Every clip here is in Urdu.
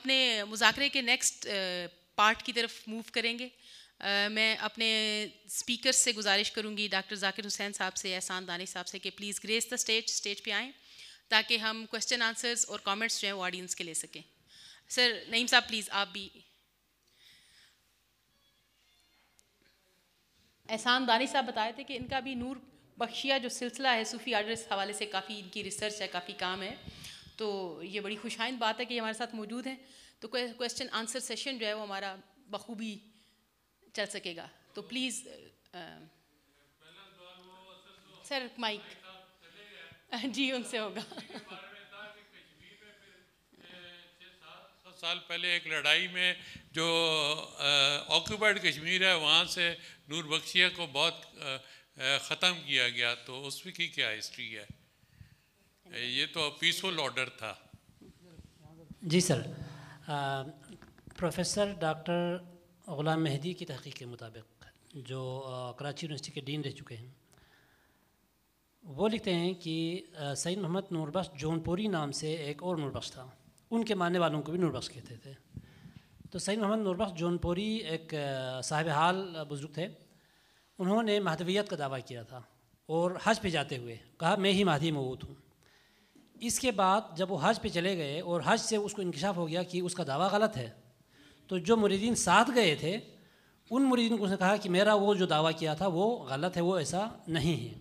اپنے مذاکرے کے نیکسٹ پارٹ کی طرف موو کریں گے. میں اپنے اسپیکرز سے گزارش کروں گی ڈاکٹر ذاکر حسین صاحب سے, احسان دانش صاحب سے کہ پلیز گریس دا اسٹیج پہ آئیں تاکہ ہم کویشچن آنسرز اور کامنٹس جو ہیں وہ آڈینس کے لے سکیں. سر نعیم صاحب پلیز آپ بھی. احسان دانش صاحب بتائے تھے کہ ان کا بھی نور بخشیہ جو سلسلہ ہے صوفی آرڈر اس حوالے سے کافی ان کی ریسرچ ہے, کافی کام ہے, تو یہ بڑی خوشائند بات ہے کہ یہ ہمارے ساتھ موجود ہیں. تو کویشچن آنسر سیشن جو ہے وہ ہمارا بخوبی چل سکے گا. تو پلیز سر مائک جی ان سے ہوگا. سال پہلے ایک لڑائی میں جو آکوپائڈ کشمیر ہے وہاں سے نور بخشیہ کو بہت ختم کیا گیا, تو اس کی کیا ہسٹری ہے؟ یہ تو پیسفل آرڈر تھا. جی سر, پروفیسر ڈاکٹر غلام مہدی کی تحقیق کے مطابق جو کراچی یونیورسٹی کے ڈین رہ چکے ہیں, وہ لکھتے ہیں کہ سید محمد نور بخش جون پوری نام سے ایک اور نور بخش تھا, ان کے ماننے والوں کو بھی نور بخش کہتے تھے. تو سید محمد نور بخش جون پوری ایک صاحب حال بزرگ تھے. انہوں نے مہدویت کا دعویٰ کیا تھا اور حج پہ جاتے ہوئے کہا میں ہی مہدی موعود ہوں. اس کے بعد جب وہ حج پہ چلے گئے اور حج سے اس کو انکشاف ہو گیا کہ اس کا دعویٰ غلط ہے, تو جو مریدین ساتھ گئے تھے ان مریدین کو اس نے کہا کہ میرا وہ جو دعویٰ کیا تھا وہ غلط ہے, وہ ایسا نہیں ہے,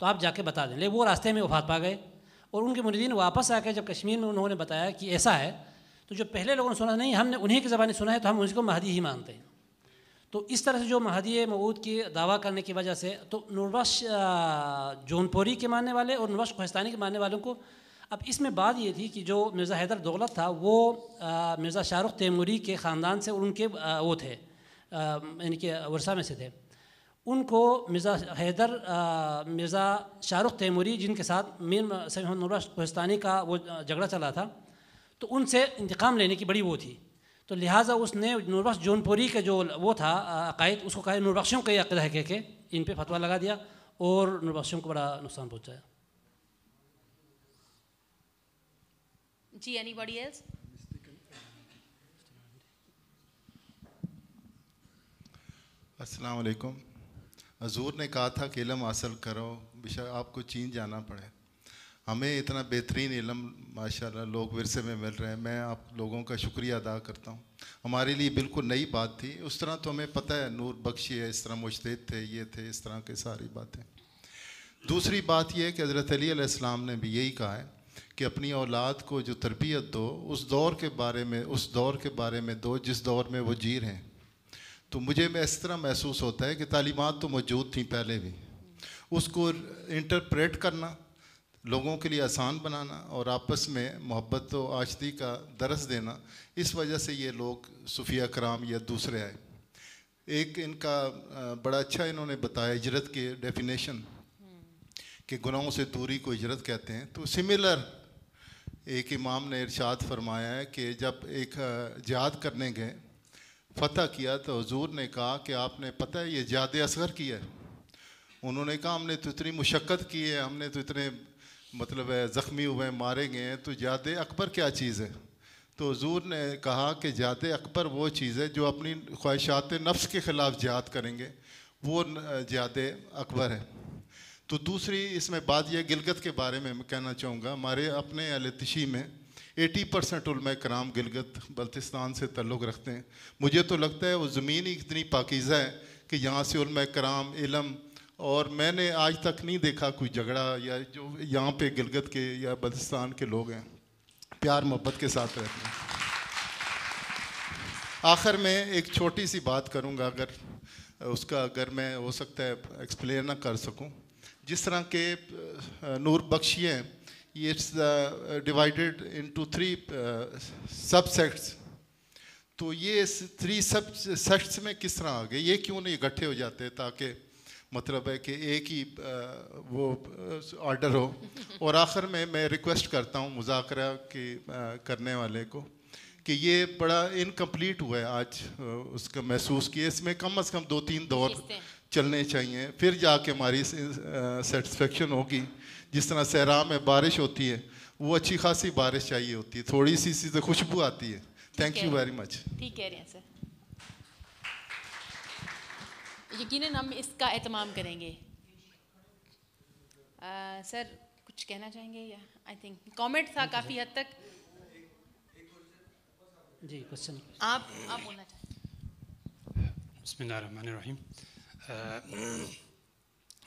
تو آپ جا کے بتا دیں. لیکن وہ راستے میں وفات پا گئے اور ان کے مریدین واپس آ کے جب کشمیر میں انہوں نے بتایا کہ ایسا ہے, تو جو پہلے لوگوں نے سنا نہیں ہم نے انہی کی زبانی سنا ہے تو ہم اس کو مہدی ہی مانتے ہیں. تو اس طرح سے جو مہدی موعود کی دعویٰ کرنے کی وجہ سے تو نور بخش جون پوری کے ماننے والے اور نور بخش کوہستانی کے ماننے والوں کو. اب اس میں بات یہ تھی کہ جو مرزا حیدر دولت تھا وہ مرزا شاہ رخ تیموری کے خاندان سے اور ان کے وہ تھے یعنی کہ ورثہ میں سے تھے. ان کو مرزا حیدر مرزا شاہ رخ تیموری جن کے ساتھ میر سید محمد نور بخش کوہستانی کا وہ جھگڑا چلا تھا, تو ان سے انتقام لینے کی بڑی وہ تھی. تو لہٰذا اس نے نور بخش جون پوری کا جو وہ تھا عقائد, اس کو کہا نور بخشیوں کا یہ عقیدہ ہے کہہ کے ان پہ فتویٰ لگا دیا اور نور بخشیوں کو بڑا نقصان پہنچایا. جی اینی باڈی ایلس؟ السلام علیکم. حضور نے کہا تھا کہ علم حاصل کرو بشک آپ کو چین جانا پڑے. ہمیں اتنا بہترین علم ماشاءاللہ لوگ ورثے میں مل رہے ہیں, میں آپ لوگوں کا شکریہ ادا کرتا ہوں. ہمارے لیے بالکل نئی بات تھی. اس طرح تو ہمیں پتہ ہے نور بخشی ہے, اس طرح مجتہد تھے, یہ تھے, اس طرح کی ساری باتیں. دوسری بات یہ ہے کہ حضرت علی علیہ السلام نے بھی یہی کہا ہے کہ اپنی اولاد کو جو تربیت دو اس دور کے بارے میں دو جس دور میں وہ جی رہے ہیں. تو مجھے اس طرح محسوس ہوتا ہے کہ تعلیمات تو موجود تھیں پہلے بھی, اس کو انٹرپریٹ کرنا, لوگوں کے لیے آسان بنانا اور آپس میں محبت و آشتی کا درس دینا, اس وجہ سے یہ لوگ صوفیہ کرام یا دوسرے آئے. ایک ان کا بڑا اچھا انہوں نے بتایا ہجرت کی ڈیفینیشن کہ گناہوں سے دوری کو ہجرت کہتے ہیں. تو سملر ایک امام نے ارشاد فرمایا ہے کہ جب ایک جہاد کرنے گئے فتح کیا تو حضور نے کہا کہ آپ نے پتہ ہے یہ جہاد اصغر کیا ہے. انہوں نے کہا ہم نے تو اتنی مشقت کی ہے, ہم نے تو اتنے مطلب ہے زخمی ہوئے مارے گئے ہیں, تو جہاد اکبر کیا چیز ہے؟ تو حضور نے کہا کہ جہاد اکبر وہ چیز ہے جو اپنی خواہشات نفس کے خلاف جہاد کریں گے, وہ جہاد اکبر ہے. تو دوسری اس میں بات یہ گلگت کے بارے میں کہنا چاہوں گا. ہمارے اپنے اہل تشیع میں 80% علماء کرام گلگت بلتستان سے تعلق رکھتے ہیں. مجھے تو لگتا ہے وہ زمین ہی اتنی پاکیزہ ہے کہ یہاں سے علماء کرام علم, اور میں نے آج تک نہیں دیکھا کوئی جھگڑا یا جو یہاں پہ گلگت کے یا بلتستان کے لوگ ہیں پیار محبت کے ساتھ رہتے ہیں. آخر میں ایک چھوٹی سی بات کروں گا, اگر میں ہو سکتا ہے ایکسپلین نہ کر سکوں. جس طرح کے نور بخشی ہیں, یہ ڈیوائیڈڈ انٹو 3 سب سیکٹس. تو یہ 3 سب سیکٹس میں کس طرح آ گئے, یہ کیوں نہیں اکٹھے ہو جاتے تاکہ مطلب ہے کہ ایک ہی وہ آرڈر ہو. اور آخر میں ریکویسٹ کرتا ہوں مذاکرہ کی کرنے والے کو کہ یہ بڑا انکمپلیٹ ہوا ہے آج, اس کا محسوس کیا اس میں کم از کم 2-3 دور چلنے چاہیے, پھر جا کے ہماری سیٹسفیکشن ہوگی. جس طرح صحرا میں بارش ہوتی ہے وہ اچھی خاصی بارش چاہیے ہوتی ہے, تھوڑی سی سے خوشبو آتی ہے, تھینک یو ویری مچ. ٹھیک کہہ رہے ہیں سر. یقیناً ہم اس کا اہتمام کریں گے. سر کچھ کہنا چاہیں گے یا آئی تھنک کامنٹ تھا کافی حد تک. جی کوشچن آپ بولنا چاہیں. بسم اللہ الرحمن الرحیم.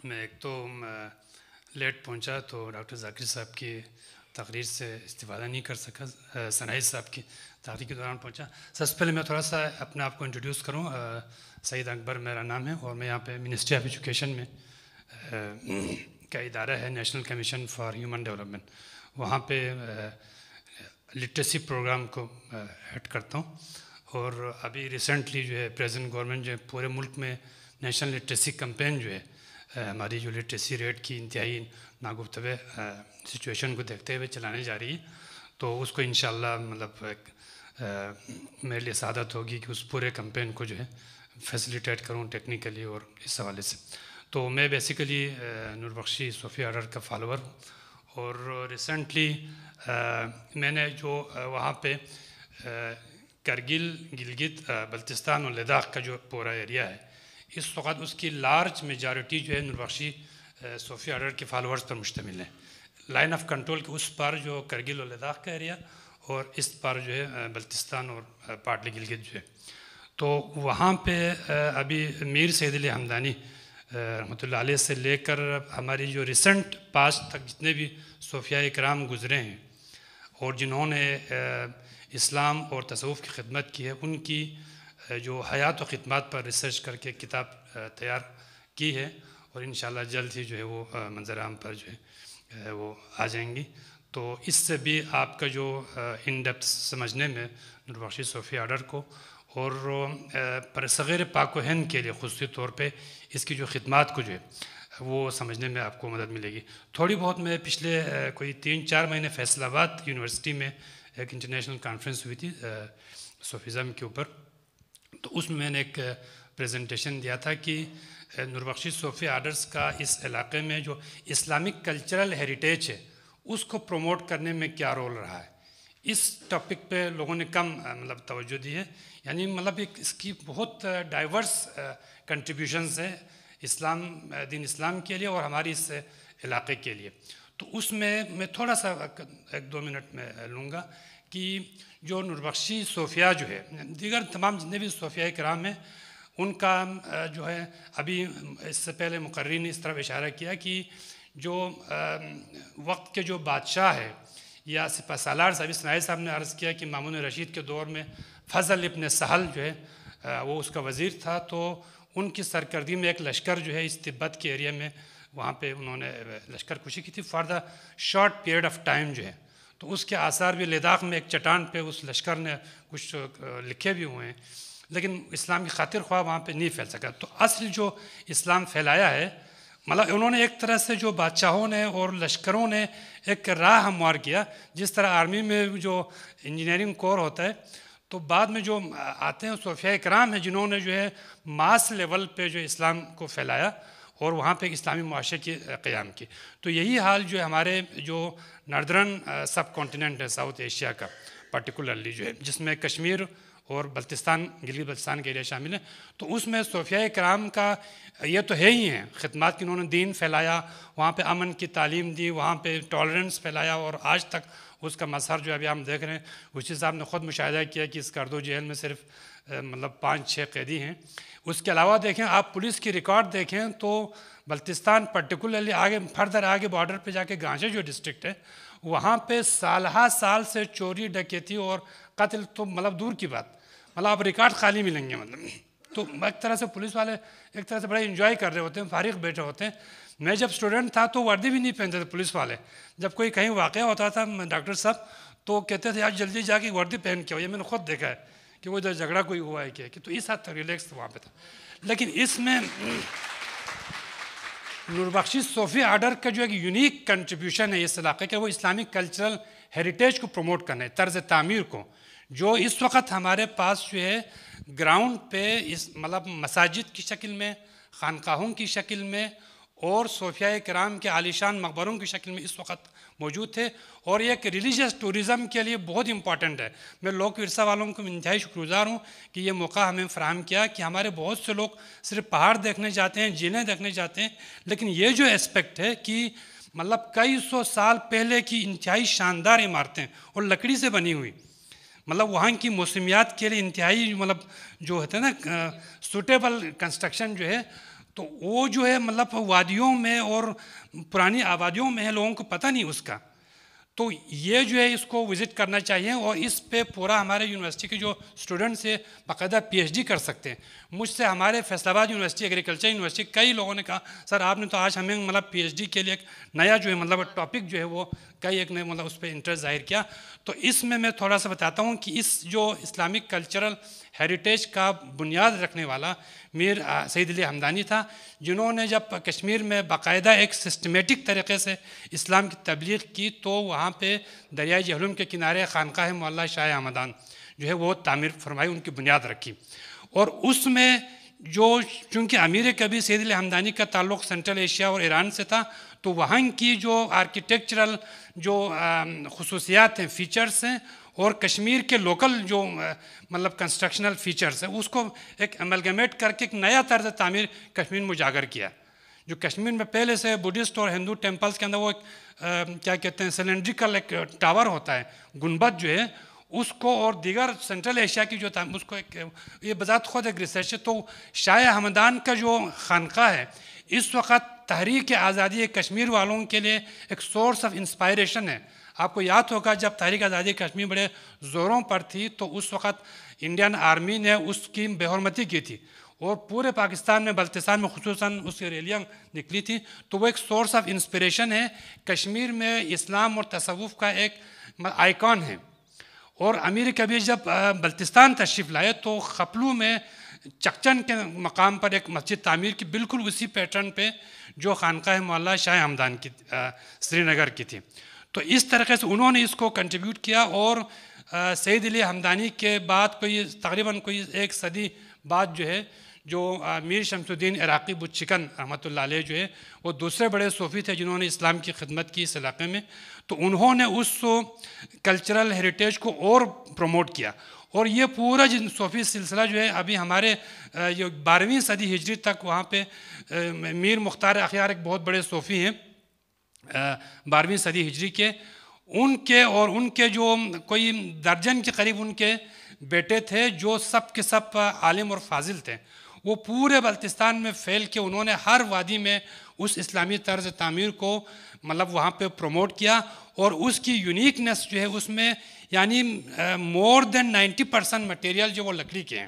میں ایک تو لیٹ پہنچا تو ڈاکٹر ذاکر صاحب کی تقریر سے استفادہ نہیں کر سکا. ثنائی صاحب کی تقریر کے دوران پہنچا. سب سے پہلے میں تھوڑا سا اپنے آپ کو انٹروڈیوس کروں. سعید اکبر میرا نام ہے اور میں یہاں پہ منسٹری آف ایجوکیشن میں کا ادارہ ہے national commission for human development, وہاں پہ لٹریسی پروگرام کو ہیڈ کرتا ہوں. اور ابھی ریسنٹلی جو ہے پریزنٹ گورنمنٹ جو ہے پورے ملک میں نیشنل لٹریسی کمپین جو ہے ہماری جو لٹریسی ریٹ کی انتہائی ناگفتگو سچویشن کو دیکھتے ہوئے چلانے جا رہی ہے. تو اس کو انشاءاللہ مطلب میرے لیے سعادت ہوگی کہ اس پورے کمپین کو جو ہے فیسیلیٹیٹ کروں ٹیکنیکلی اور اس حوالے سے. تو میں بیسیکلی نور بخشی صوفیہ آرڈر کا فالوور ہوں. اور ریسنٹلی میں نے جو وہاں پہ کرگل, گلگت, بلتستان اور لداخ کا جو پورا ایریا ہے, اس وقت اس کی لارج میجارٹی جو ہے نور بخشی صوفیہ آرڈر کے فالوورز پر مشتمل ہے. لائن آف کنٹرول کے اس پار جو کرگل اور لداخ کا ایریا اور اس پار جو ہے بلتستان اور پارٹلی گلگت جو ہے. تو وہاں پہ ابھی میر سید علی ہمدانی رحمۃ اللہ علیہ سے لے کر ہماری جو ریسنٹ پاسٹ تک جتنے بھی صوفیاء اکرام گزرے ہیں اور جنہوں نے اسلام اور تصوف کی خدمت کی ہے, ان کی جو حیات و خدمات پر ریسرچ کر کے کتاب تیار کی ہے اور انشاءاللہ جلد ہی جو ہے وہ منظر عام پر جو ہے وہ آ جائیں گی. تو اس سے بھی آپ کا جو ان ڈیپتھ سمجھنے میں نور بخشی صوفیہ آرڈر کو اور صغیر پاک و ہند کے لیے خصوصی طور پہ اس کی جو خدمات کو جو ہے وہ سمجھنے میں آپ کو مدد ملے گی. تھوڑی بہت میں پچھلے کوئی 3-4 مہینے فیصل آباد یونیورسٹی میں ایک انٹرنیشنل کانفرنس ہوئی تھی صوفیزم کے اوپر, تو اس میں نے ایک پریزنٹیشن دیا تھا کہ نور بخشی صوفیہ آرڈرز کا اس علاقے میں جو اسلامک کلچرل ہیریٹیج ہے اس کو پروموٹ کرنے میں کیا رول رہا ہے. اس ٹاپک پہ لوگوں نے کم مطلب توجہ دی ہے. یعنی مطلب ایک اس کی بہت ڈائیورس کنٹریبیوشنز ہیں اسلام, دین اسلام کے لیے اور ہماری اس علاقے کے لیے. تو اس میں تھوڑا سا 1-2 منٹ میں لوں گا کہ جو نور بخشی صوفیہ جو ہے, دیگر تمام جتنے بھی صوفیاء کرام ہیں ان کا جو ہے ابھی اس سے پہلے مقررین نے اس طرح اشارہ کیا کہ جو وقت کے جو بادشاہ ہے یا سپہ سالار صاحب اسماعیل صاحب نے عرض کیا کہ مامون رشید کے دور میں فضل ابن سہل جو ہے وہ اس کا وزیر تھا, تو ان کی سرکردی میں ایک لشکر جو ہے اس تبت کے ایریا میں وہاں پہ انہوں نے لشکر کشی کی تھی for the short period of time جو ہے. تو اس کے آثار بھی لداخ میں ایک چٹان پہ اس لشکر نے کچھ لکھے بھی ہوئے ہیں, لیکن اسلام کی خاطر خواہ وہاں پہ نہیں پھیل سکا. تو اصل جو اسلام پھیلایا ہے مطلب انہوں نے ایک طرح سے جو بادشاہوں نے اور لشکروں نے ایک راہ ہموار کیا, جس طرح آرمی میں جو انجینئرنگ کور ہوتا ہے تو بعد میں جو آتے ہیں صوفیاء اکرام ہیں جنہوں نے جو ہے ماس لیول پہ جو اسلام کو پھیلایا اور وہاں پہ اسلامی معاشرے کی قیام کی. تو یہی حال جو ہے ہمارے جو ناردرن سب کانٹیننٹ ہے ساؤتھ ایشیا کا پرٹیکولرلی جو ہے, جس میں کشمیر اور بلتستان, گلگت بلتستان کے ایریا شامل ہیں. تو اس میں صوفیاء کرام کا یہ تو ہے ہی ہیں خدمات کی, انہوں نے دین پھیلایا, وہاں پہ امن کی تعلیم دی, وہاں پہ ٹالرنس پھیلایا اور آج تک اس کا مظہر جو ابھی ہم دیکھ رہے ہیں. اسی صاحب نے خود مشاہدہ کیا کہ اس کردو جیل میں صرف مطلب 5-6 قیدی ہیں. اس کے علاوہ دیکھیں آپ پولیس کی ریکارڈ دیکھیں تو بلتستان پرٹیکولرلی آگے فردر آگے بارڈر پہ جا کے گانجے جو ڈسٹرکٹ ہے وہاں پہ سالہ سال سے چوری ڈکیتی اور قتل تو مطلب دور کی بات, مطلب آپ ریکارڈ خالی ملیں گے. مطلب تو ایک طرح سے پولیس والے ایک طرح سے بڑا انجوائے کر رہے ہوتے ہیں, فارغ بیٹھے ہوتے ہیں. میں جب اسٹوڈنٹ تھا تو وردی بھی نہیں پہنتے تھے پولیس والے. جب کوئی کہیں واقعہ ہوتا تھا ڈاکٹر صاحب تو کہتے تھے آج جلدی جا کے وردی پہن کے ہو, یہ میں نے خود دیکھا ہے کہ وہ ادھر جھگڑا کوئی ہوا ہے کہ تو اس حد تک ریلیکس وہاں پہ تھا. لیکن اس میں نور بخشی صوفی آرڈر کا جو ایک یونیک کنٹریبیوشن ہے اس علاقے کا, وہ اسلامک کلچرل ہیریٹیج کو پروموٹ کرنا ہے, طرز تعمیر کو, جو اس وقت ہمارے پاس جو ہے گراؤنڈ پہ اس مطلب مساجد کی شکل میں, خانقاہوں کی شکل میں اور صوفیہ کرام کے عالیشان مقبروں کی شکل میں اس وقت موجود تھے، اور یہ ایک ریلیجیس ٹورزم کے لیے بہت امپورٹنٹ ہے۔ میں لوک ورثہ والوں کو انتہائی شکر گزار ہوں کہ یہ موقع ہمیں فراہم کیا کہ ہمارے بہت سے لوگ صرف پہاڑ دیکھنے جاتے ہیں، جھیلیں دیکھنے جاتے ہیں، لیکن یہ جو اسپیکٹ ہے کہ مطلب کئی سو سال پہلے کی انتہائی شاندار عمارتیں اور لکڑی سے بنی ہوئی، مطلب وہاں کی موسمیات کے لیے انتہائی مطلب جو ہوتا ہے نا سوٹیبل کنسٹرکشن جو ہے، تو وہ جو ہے مطلب وادیوں میں اور پرانی آبادیوں میں ہے، لوگوں کو پتہ نہیں اس کا، تو یہ جو ہے اس کو وزٹ کرنا چاہیے، اور اس پہ پورا ہمارے یونیورسٹی کے جو اسٹوڈنٹس ہیں باقاعدہ پی ایچ ڈی کر سکتے ہیں۔ مجھ سے ہمارے فیصل آباد یونیورسٹی ایگریکلچر یونیورسٹی کئی لوگوں نے کہا سر آپ نے تو آج ہمیں مطلب پی ایچ ڈی کے لیے ایک نیا جو ہے مطلب ٹاپک جو ہے وہ کئی ایک نے مطلب اس پہ انٹرسٹ ظاہر کیا، تو اس میں تھوڑا سا بتاتا ہوں کہ اس جو اسلامک کلچرل ہیریٹیج کا بنیاد رکھنے والا میر سید علی حمدانی تھا، جنہوں نے جب کشمیر میں باقاعدہ ایک سسٹمیٹک طریقے سے اسلام کی تبلیغ کی، تو وہاں پہ دریائے جہلم کے کنارے خانقاہ مولا شاہ ہمدان جو ہے وہ تعمیر فرمائی، ان کی بنیاد رکھی، اور اس میں جو چونکہ امیر کبیر سید علی حمدانی کا تعلق سینٹرل ایشیا اور ایران سے تھا، تو وہاں کی جو آرکیٹیکچرل جو خصوصیات ہیں، فیچرز ہیں، اور کشمیر کے لوکل جو مطلب کنسٹرکشنل فیچرز ہیں، اس کو ایک ایملگمیٹ کر کے ایک نیا طرز تعمیر کشمیر میں اجاگر کیا۔ جو کشمیر میں پہلے سے بدھسٹ اور ہندو ٹیمپلز کے اندر وہ ایک کیا کہتے ہیں سلینڈریکل ایک ٹاور ہوتا ہے، گنبد جو ہے، اس کو اور دیگر سینٹرل ایشیا کی جو اس کو ایک یہ بذات خود ایک ریسرچ ہے۔ تو شاہ ہمدان کا جو خانقاہ ہے اس وقت تحریک آزادی کشمیر والوں کے لیے ایک سورس آف انسپائریشن ہے۔ آپ کو یاد ہوگا جب تحریک آزادی کشمیر بڑے زوروں پر تھی تو اس وقت انڈین آرمی نے اس کی بے حرمتی کی تھی، اور پورے پاکستان میں بلتستان میں خصوصاً اس کی ریلیاں نکلی تھی، تو وہ ایک سورس آف انسپریشن ہے۔ کشمیر میں اسلام اور تصوف کا ایک آئیکن ہے، اور امیر کبیر جب بلتستان تشریف لائے تو خپلو میں چکچن کے مقام پر ایک مسجد تعمیر کی، بالکل اسی پیٹرن پہ جو خانقاہ مولا شاہ ہمدان کی سری نگر کی تھی۔ تو اس طریقے سے انہوں نے اس کو کنٹریبیوٹ کیا، اور سید علی حمدانی کے بعد تقریباً کوئی ایک صدی بعد جو ہے جو میر شمس الدین عراقی بت شکن رحمۃ اللہ علیہ جو ہے وہ دوسرے بڑے صوفی تھے جنہوں نے اسلام کی خدمت کی اس علاقے میں، تو انہوں نے اس کلچرل ہیریٹیج کو اور پروموٹ کیا، اور یہ پورا صوفی سلسلہ جو ہے ابھی ہمارے 12ویں صدی ہجری تک وہاں پہ میر مختار اخیار ایک بہت بڑے صوفی ہیں 12ویں صدی ہجری کے، ان کے جو کوئی درجن کے قریب ان کے بیٹے تھے جو سب کے سب عالم اور فاضل تھے، وہ پورے بلتستان میں پھیل کے انہوں نے ہر وادی میں اس اسلامی طرز تعمیر کو مطلب وہاں پہ پروموٹ کیا، اور اس کی یونیکنیس جو ہے اس میں یعنی مور دین 90% مٹیریل جو وہ لکڑی کے ہیں،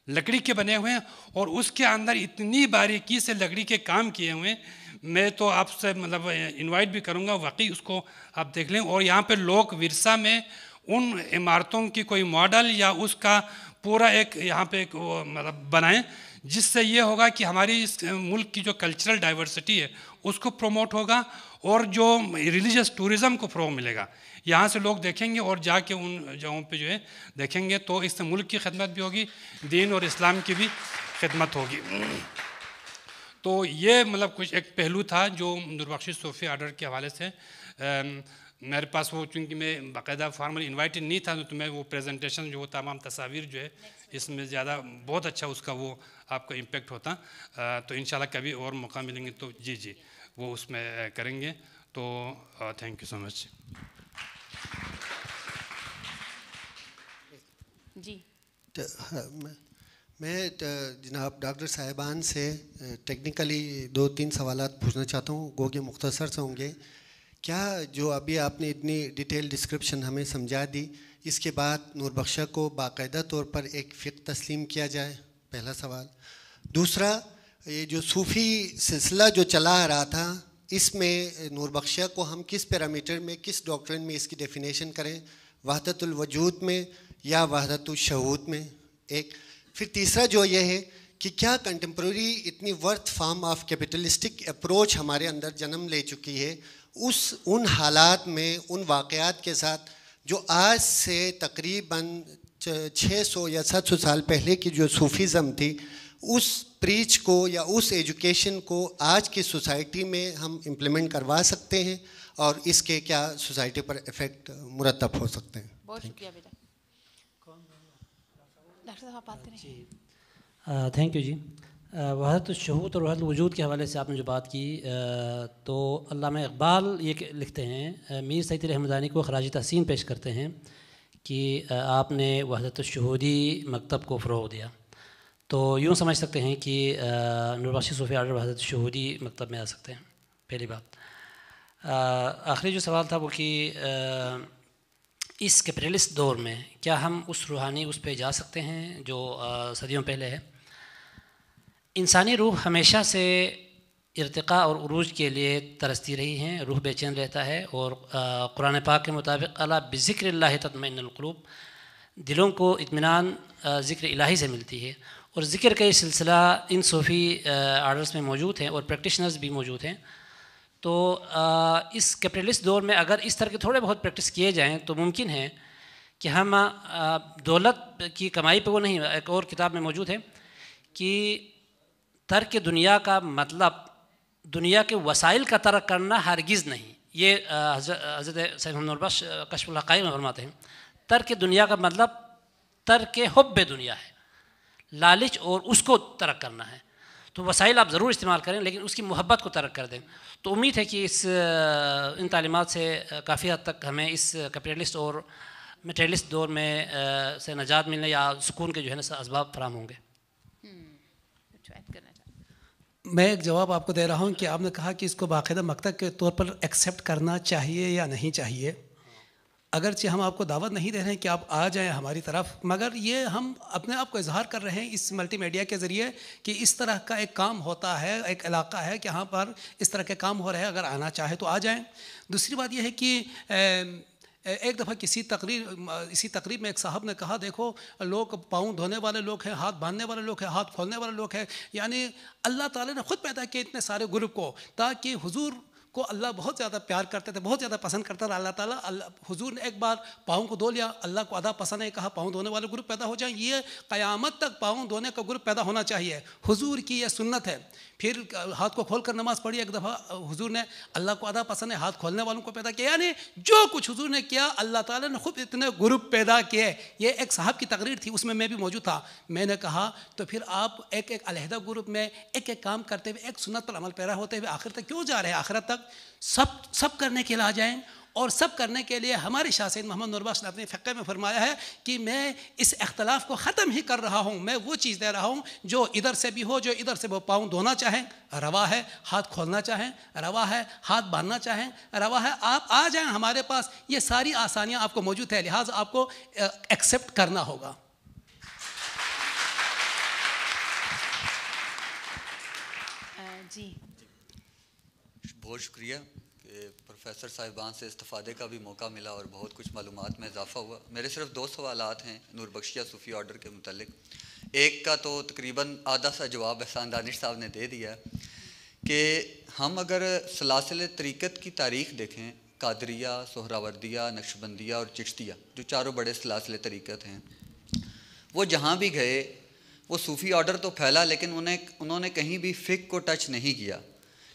لکڑی کے بنے ہوئے ہیں، اور اس کے اندر اتنی باریکی سے لکڑی کے کام کیے ہوئے ہیں۔ میں تو آپ سے مطلب انوائٹ بھی کروں گا، واقعی اس کو آپ دیکھ لیں، اور یہاں پہ لوک ورثہ میں ان عمارتوں کی کوئی ماڈل یا اس کا پورا ایک یہاں پہ ایک مطلب بنائیں، جس سے یہ ہوگا کہ ہماری اس ملک کی جو کلچرل ڈائیورسٹی ہے اس کو پروموٹ ہوگا، اور جو ریلیجیس ٹورزم کو فروغ ملے گا۔ یہاں سے لوگ دیکھیں گے اور جا کے ان جگہوں پہ جو ہے دیکھیں گے، تو اس سے ملک کی خدمت بھی ہوگی، دین اور اسلام کی بھی خدمت ہوگی۔ تو یہ مطلب کچھ ایک پہلو تھا جو نور بخشی صوفی آرڈر کے حوالے سے میرے پاس وہ، چونکہ میں باقاعدہ فارملی انوائٹڈ نہیں تھا تو میں وہ پریزنٹیشن جو وہ تمام تصاویر جو ہے اس میں زیادہ بہت اچھا اس کا وہ آپ کا امپیکٹ ہوتا، تو انشاءاللہ کبھی اور موقع ملیں گے تو جی وہ اس میں کریں گے۔ تو تھینک یو سو مچ۔ جی میں جناب ڈاکٹر صاحبان سے ٹیکنیکلی 2-3 سوالات پوچھنا چاہتا ہوں، گو کہ مختصر سے ہوں گے۔ کیا جو ابھی آپ نے اتنی ڈیٹیل ڈسکرپشن ہمیں سمجھا دی، اس کے بعد نور بخشہ کو باقاعدہ طور پر ایک فقہ تسلیم کیا جائے؟ پہلا سوال۔ دوسرا، یہ جو صوفی سلسلہ جو چلا آ رہا تھا، اس میں نور بخشہ کو ہم کس پیرامیٹر میں، کس ڈاکٹرن میں اس کی ڈیفینیشن کریں، وحدت الوجود میں یا وحدت الشہود میں؟ ایک پھر تیسرا جو یہ ہے کہ کیا کنٹمپرری اتنی worth form of capitalistic approach ہمارے اندر جنم لے چکی ہے، ان حالات میں، ان واقعات کے ساتھ جو آج سے تقریباً 600 یا 700 سال پہلے کی جو صوفیزم تھی، اس پریچ کو یا اس ایجوکیشن کو آج کی سوسائٹی میں ہم امپلیمنٹ کروا سکتے ہیں اور اس کے کیا سوسائٹی پر افیکٹ مرتب ہو سکتے ہیں؟ بہت شکریہ بیٹا. ڈاکٹر صاحب بات کریں. جی تھینک یو جی. وحدت الشہود اور وحدت الوجود کے حوالے سے آپ نے جو بات کی تو علامہ اقبال یہ لکھتے ہیں، میر سعید رحمدانی کو خراج تحسین پیش کرتے ہیں کہ آپ نے وحدت الشہودی مکتب کو فروغ دیا. تو یوں سمجھ سکتے ہیں کہ نور بخشی صوفی آرڈر وحدت الشہودی مکتب میں آ سکتے ہیں. پہلی بات. آخری جو سوال تھا وہ کہ اس کیپٹلسٹ دور میں کیا ہم اس روحانی اس پہ جا سکتے ہیں جو صدیوں پہلے ہے؟ انسانی روح ہمیشہ سے ارتقاء اور عروج کے لیے ترستی رہی ہیں. روح بے چین رہتا ہے اور قرآن پاک کے مطابق الا بذکر اللہ تطمئن القلوب، دلوں کو اطمینان ذکر الہی سے ملتی ہے. اور ذکر کا یہ سلسلہ ان صوفی آرڈرز میں موجود ہیں اور پریکٹیشنرز بھی موجود ہیں. تو اس کیپٹلسٹ دور میں اگر اس طرح کے تھوڑے بہت پریکٹس کیے جائیں تو ممکن ہے کہ ہم دولت کی کمائی پہ وہ نہیں. ایک اور کتاب میں موجود ہے کہ ترک دنیا کا مطلب دنیا کے وسائل کا ترک کرنا ہرگز نہیں. یہ حضرت سید محمد نوربخش کشف الحقائق میں فرماتے ہیں ترک دنیا کا مطلب ترک حب دنیا ہے، لالچ اور اس کو ترک کرنا ہے. تو وسائل آپ ضرور استعمال کریں لیکن اس کی محبت کو ترک کر دیں. تو امید ہے کہ ان تعلیمات سے کافی حد تک ہمیں اس کیپٹلسٹ اور میٹیریلسٹ دور میں سے نجات ملنے یا سکون کے جو ہے نا اسباب فراہم ہوں گے. میں ایک جواب آپ کو دے رہا ہوں کہ آپ نے کہا کہ اس کو باقاعدہ مکتب کے طور پر ایکسیپٹ کرنا چاہیے یا نہیں چاہیے. اگرچہ ہم آپ کو دعوت نہیں دے رہے ہیں کہ آپ آ جائیں ہماری طرف، مگر یہ ہم اپنے آپ کو اظہار کر رہے ہیں اس ملٹی میڈیا کے ذریعے کہ اس طرح کا ایک کام ہوتا ہے، ایک علاقہ ہے کہ یہاں پر اس طرح کے کام ہو رہے ہیں، اگر آنا چاہے تو آ جائیں. دوسری بات یہ ہے کہ ایک دفعہ اسی تقریب میں ایک صاحب نے کہا دیکھو لوگ پاؤں دھونے والے لوگ ہیں، ہاتھ باندھنے والے لوگ ہیں، ہاتھ کھولنے والے لوگ ہیں. یعنی اللہ تعالیٰ نے خود پیدا کیا اتنے سارے گروپ کو تاکہ حضور کو اللہ بہت زیادہ پیار کرتے تھے، بہت زیادہ پسند کرتا تھا. اللہ تعالیٰ حضور نے ایک بار پاؤں کو دھو لیا، اللہ کو آدھا پسند ہے، کہا پاؤں دھونے والے گروپ پیدا ہو جائیں. یہ قیامت تک پاؤں دھونے کا گروپ پیدا ہونا چاہیے، حضور کی یہ سنت ہے. پھر ہاتھ کو کھول کر نماز پڑھی. ایک دفعہ حضور نے اللہ کو آدھا پسند ہے، ہاتھ کھولنے والوں کو پیدا کیا. یعنی جو کچھ حضور نے کیا اللہ تعالیٰ نے خود اتنے گروپ پیدا کیے. یہ ایک صاحب کی تقریر تھی، اس میں بھی موجود تھا. میں نے کہا تو پھر آپ ایک ایک علیحدہ گروپ میں ایک ایک کام کرتے ہوئے ایک سنت پر عمل پیرا ہوتے ہوئے آخر تک کیوں جا رہے ہیں؟ آخرت تک سب کرنے کے لیے آ جائیں. اور سب کرنے کے لیے ہمارے شاہ سید محمد نوربخش نے اپنے فقہ میں فرمایا ہے کہ میں اس اختلاف کو ختم ہی کر رہا ہوں. میں وہ چیز دے رہا ہوں جو ادھر سے بھی ہو، جو ادھر سے وہ پاؤں دھونا چاہیں روا ہے، ہاتھ کھولنا چاہیں روا ہے، ہاتھ باندھنا چاہیں روا ہے. آپ آ جائیں ہمارے پاس، یہ ساری آسانیاں آپ کو موجود ہے، لہٰذا آپ کو ایکسیپٹ کرنا ہوگا. جی بہت شکریہ کہ پروفیسر صاحبان سے استفادے کا بھی موقع ملا اور بہت کچھ معلومات میں اضافہ ہوا. میرے صرف 2 سوالات ہیں نور بخشیہ صوفی آرڈر کے متعلق. ایک کا تو تقریباً آدھا سا جواب احسان دانش صاحب نے دے دیا کہ ہم اگر سلاسل طریقت کی تاریخ دیکھیں، قادریہ، سہراوردیہ، نقشبندیہ اور چشتیہ جو 4 بڑے سلاسل طریقت ہیں، وہ جہاں بھی گئے وہ صوفی آرڈر تو پھیلا لیکن انہوں نے کہیں بھی فقہ کو ٹچ نہیں کیا.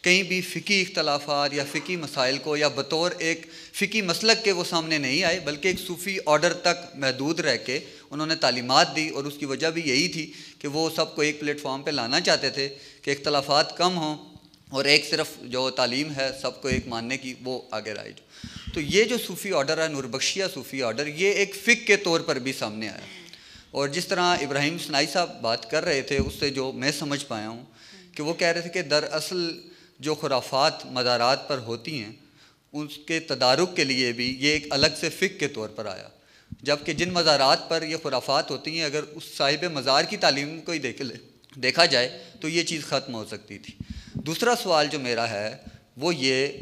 کہیں بھی فقی اختلافات یا فقی مسائل کو یا بطور ایک فقی مسلک کے وہ سامنے نہیں آئے، بلکہ ایک صوفی آرڈر تک محدود رہ کے انہوں نے تعلیمات دی. اور اس کی وجہ بھی یہی تھی کہ وہ سب کو ایک پلیٹ فارم پہ لانا چاہتے تھے کہ اختلافات کم ہوں اور ایک صرف جو تعلیم ہے سب کو ایک ماننے کی وہ آگے رائج. تو یہ جو صوفی آرڈر ہے نور بخشیہ صوفی آرڈر، یہ ایک فقہ کے طور پر بھی سامنے آیا. اور جس طرح ابراہیم سنائی صاحب بات کر رہے تھے اس سے جو میں سمجھ پایا ہوں کہ وہ کہہ رہے تھے کہ دراصل جو خرافات مزارات پر ہوتی ہیں اس کے تدارک کے لیے بھی یہ ایک الگ سے فقہ کے طور پر آیا. جبکہ جن مزارات پر یہ خرافات ہوتی ہیں اگر اس صاحب مزار کی تعلیم کو ہی دیکھا جائے تو یہ چیز ختم ہو سکتی تھی. دوسرا سوال جو میرا ہے وہ یہ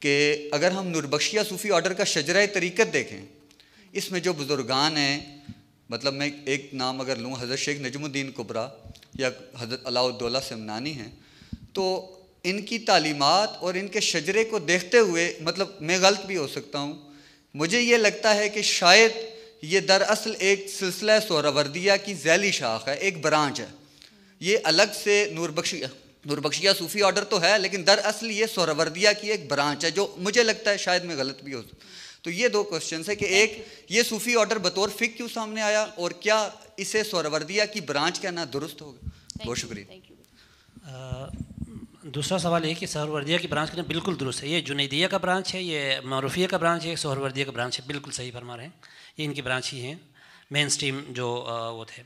کہ اگر ہم نور بخشیہ صوفی آرڈر کا شجرہ طریقت دیکھیں، اس میں جو بزرگان ہیں، مطلب میں ایک نام اگر لوں حضرت شیخ نجم الدین کبریٰ یا حضرت علاء الدولہ سمنانی ہیں، تو ان کی تعلیمات اور ان کے شجرے کو دیکھتے ہوئے، مطلب میں غلط بھی ہو سکتا ہوں، مجھے یہ لگتا ہے کہ شاید یہ دراصل ایک سلسلہ سہراوردیہ کی ذیلی شاخ ہے، ایک برانچ ہے. یہ الگ سے نور بخشیہ صوفی آرڈر تو ہے، لیکن دراصل یہ سہروردیہ کی ایک برانچ ہے، جو مجھے لگتا ہے شاید میں غلط بھی ہو. تو یہ دو کوشچنس ہے کہ ایک یہ صوفی آرڈر بطور فقہ کیوں سامنے آیا، اور کیا اسے سہروردیہ کی برانچ کہنا درست ہوگا؟ بہت شکریہ. دوسرا سوال ہے کہ سہروردیہ کی برانچ کہنا بالکل درست ہے. یہ جنیدیہ کا برانچ ہے، یہ معروفیہ کا برانچ ہے، سہروردیہ کا برانچ ہے. بالکل صحیح فرما رہے ہیں، یہ ان کی برانچ ہی ہیں مین اسٹریم جو وہ تھے.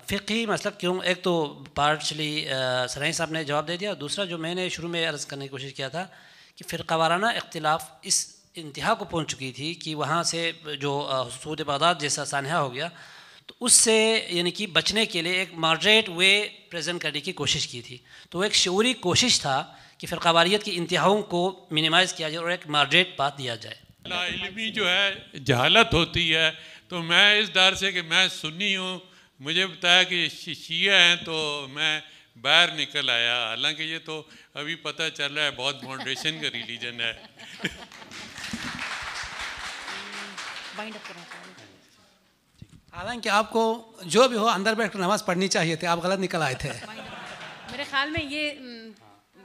فقہی مسلک کیوں، ایک تو پارشلی سرائیں صاحب نے جواب دے دیا. دوسرا جو میں نے شروع میں عرض کرنے کی کوشش کیا تھا کہ فرقہ وارانہ اختلاف اس انتہا کو پہنچ چکی تھی کہ وہاں سے جو حصول بغداد جیسا سانحہ ہو گیا، تو اس سے یعنی کہ بچنے کے لیے ایک ماڈریٹ وے پریزنٹ کرنے کی کوشش کی تھی. تو ایک شعوری کوشش تھا کہ فرقہ واریت کی انتہاؤں کو منیمائز کیا جائے اور ایک ماڈریٹ بات دیا جائے. لا علمی جو ہے جہالت ہوتی ہے. تو میں اس ڈر سے کہ میں سنی ہوں، مجھے بتایا کہ شیعہ ہیں تو میں باہر نکل آیا، حالانکہ یہ تو ابھی پتہ چل رہا ہے بہت فاؤنڈیشن کا ریلیجن ہے. حالانکہ آپ کو جو بھی ہو اندر بیٹھ کر نماز پڑھنی چاہیے تھی، آپ غلط نکل آئے تھے. میرے خیال میں یہ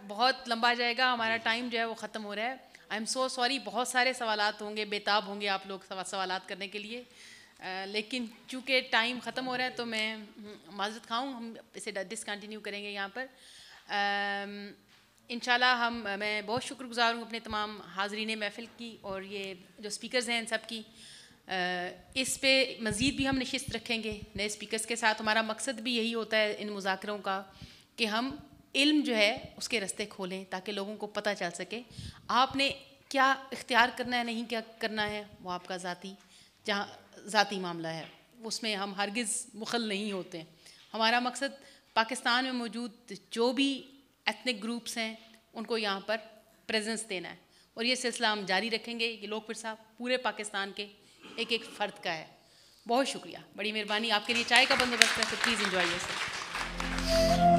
بہت لمبا جائے گا، ہمارا ٹائم جو ہے وہ ختم ہو رہا ہے. آئی ایم سو سوری، بہت سارے سوالات ہوں گے، بےتاب ہوں گے آپ لوگ سوالات کرنے کے لیے، لیکن چونکہ ٹائم ختم ہو رہا ہے تو میں معذرت خواہوں، ہم اسے ڈسکنٹینیو کریں گے یہاں پر. انشاءاللہ میں بہت شکر گزار ہوں اپنے تمام حاضرین محفل کی اور یہ جو اسپیکرز ہیں ان سب کی. اس پہ مزید بھی ہم نشست رکھیں گے نئے اسپیکرز کے ساتھ. ہمارا مقصد بھی یہی ہوتا ہے ان مذاکروں کا کہ ہم علم جو ہے اس کے رستے کھولیں تاکہ لوگوں کو پتہ چل سکے. آپ نے کیا اختیار کرنا ہے، نہیں کیا کرنا ہے، وہ آپ کا ذاتی معاملہ ہے، اس میں ہم ہرگز مخل نہیں ہوتے. ہمارا مقصد پاکستان میں موجود جو بھی ایتھنک گروپس ہیں ان کو یہاں پر پریزنس دینا ہے، اور یہ سلسلہ ہم جاری رکھیں گے. یہ لوگ پھر صاحب پورے پاکستان کے ایک فرد کا ہے. بہت شکریہ، بڑی مہربانی. آپ کے لیے چائے کا بندوبست ہے، تو پلیز انجوائے یور سیلف.